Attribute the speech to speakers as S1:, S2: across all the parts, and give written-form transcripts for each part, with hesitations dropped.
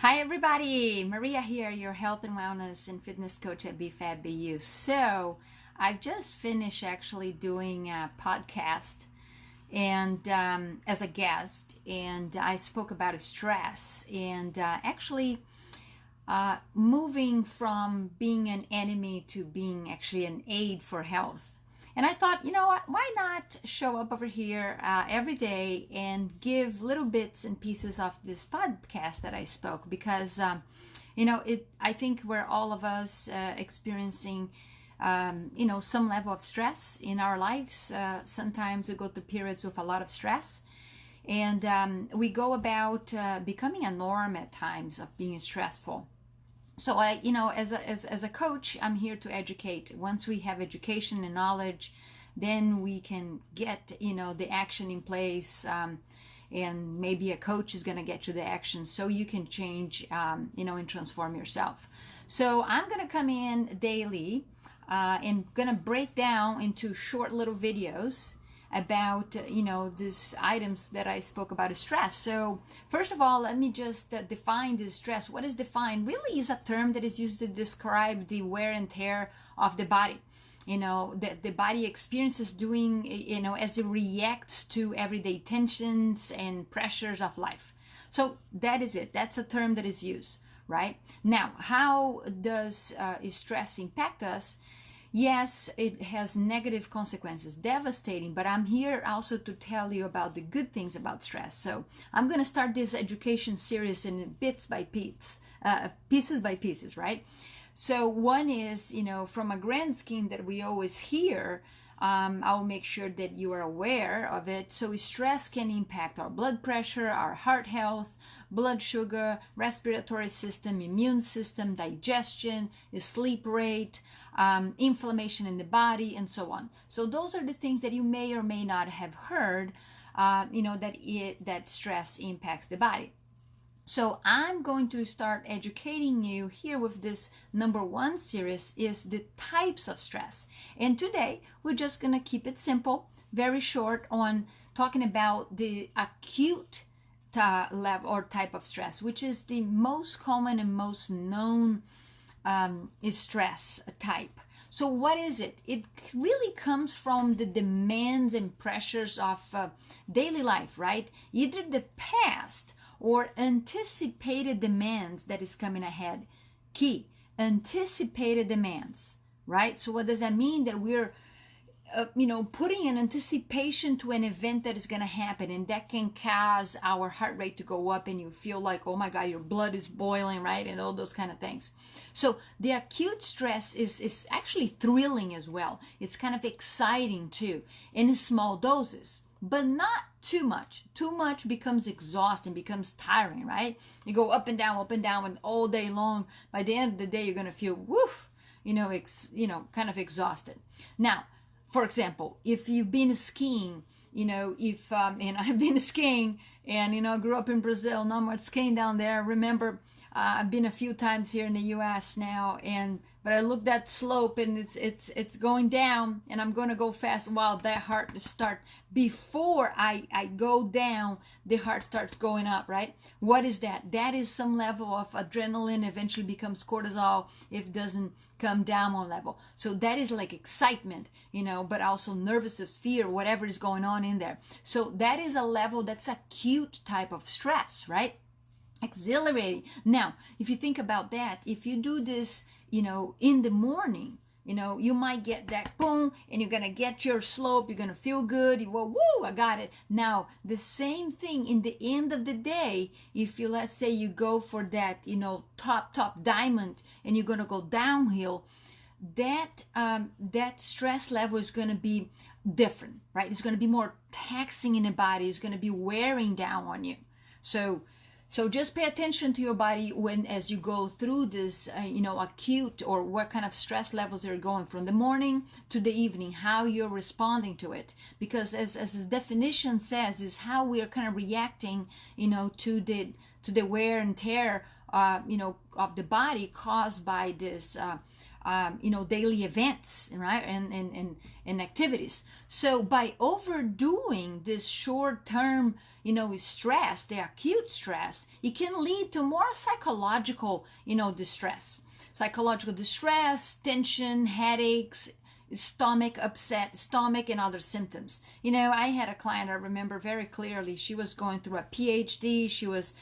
S1: Hi everybody, Maria here, your health and wellness and fitness coach at BFABBU. So I've just finished actually doing a podcast and as a guest, and I spoke about stress and moving from being an enemy to being actually an aid for health. And I thought, you know what, why not show up over here every day and give little bits and pieces of this podcast that I spoke? Because, I think we're all of us experiencing, some level of stress in our lives. Sometimes we go through periods with a lot of stress. And we go about becoming a norm at times of being stressful. So as a coach, I'm here to educate. Once we have education and knowledge, then we can get, the action in place. And maybe a coach is going to get you the action so you can change, and transform yourself. So I'm going to come in daily and going to break down into short little videos about these items that I spoke about stress. So first of all, let me just define this stress. What is defined really is a term that is used to describe the wear and tear of the body, that the body experiences doing, as it reacts to everyday tensions and pressures of life. So that is it. That's a term that is used, right? Now, how does stress impact us? Yes, it has negative consequences, devastating, but I'm here also to tell you about the good things about stress. So I'm going to start this education series in bits by bits, pieces by pieces, right? So one is, from a grand scheme that we always hear, I'll make sure that you are aware of it. So stress can impact our blood pressure, our heart health, blood sugar, respiratory system, immune system, digestion, sleep rate, inflammation in the body, and so on. So those are the things that you may or may not have heard, that stress impacts the body. So I'm going to start educating you here with this number one series is the types of stress. And today we're just going to keep it simple, very short on talking about the acute level or type of stress, which is the most common and most known stress type. So what is it? It really comes from the demands and pressures of daily life, right? Either the past or anticipated demands that is coming ahead. Key, anticipated demands, right? So what does that mean? That we're putting an anticipation to an event that is going to happen, and that can cause our heart rate to go up and you feel like, oh my God, your blood is boiling, right? And all those kind of things. So the acute stress is actually thrilling as well. It's kind of exciting too, in small doses, but not too much. Too much becomes exhausting, becomes tiring, right? You go up and down, and all day long. By the end of the day, you're going to feel, woof, kind of exhausted. Now, for example, if you've been skiing, and I've been skiing and, grew up in Brazil, not much skiing down there. Remember, I've been a few times here in the U.S. now, but I look that slope and it's going down, and I'm going to go fast. Wow, that heart start before I go down, the heart starts going up, right? What is that? That is some level of adrenaline eventually becomes cortisol if it doesn't come down on level. So that is like excitement, but also nervousness, fear, whatever is going on in there. So that is a level that's acute type of stress, right? Exhilarating. Now, if you think about that, if you do this, in the morning, you might get that boom, and you're going to get your slope. You're going to feel good. You go, woo, I got it. Now, the same thing in the end of the day, if you, let's say you go for that, top diamond, and you're going to go downhill, that stress level is going to be different, right? It's going to be more taxing in the body. It's going to be wearing down on you. So just pay attention to your body as you go through this, acute, or what kind of stress levels are going from the morning to the evening, how you're responding to it. Because as the definition says, is how we are kind of reacting, to the wear and tear, of the body caused by this daily events, right, and activities. So by overdoing this short-term, stress, the acute stress, it can lead to more psychological, distress, tension, headaches, stomach upset, stomach and other symptoms. I had a client, I remember very clearly, she was going through a PhD. She was,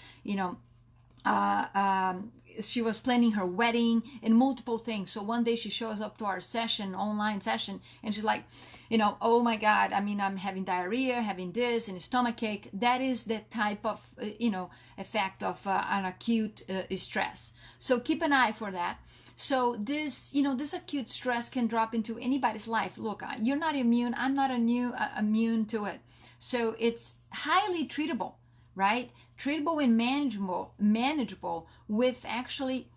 S1: she was planning her wedding and multiple things. So one day she shows up to our online session, and she's like, oh my God, I'm having diarrhea, having this and stomach ache. That is the type of, effect of an acute stress. So keep an eye for that. So this acute stress can drop into anybody's life. Look, you're not immune. I'm not immune to it. So it's highly treatable, right? Treatable and manageable with actually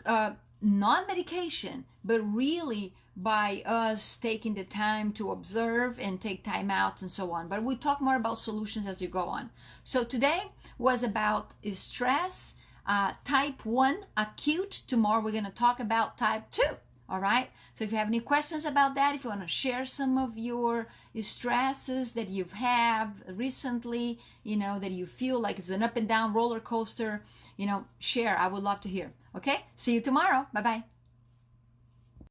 S1: non-medication, but really by us taking the time to observe and take time out and so on. But we'll talk more about solutions as you go on. So today was about stress, type 1 acute. Tomorrow we're going to talk about type 2. All right. So if you have any questions about that, if you want to share some of your stresses that you've had recently, that you feel like it's an up and down roller coaster, share. I would love to hear. Okay. See you tomorrow. Bye-bye.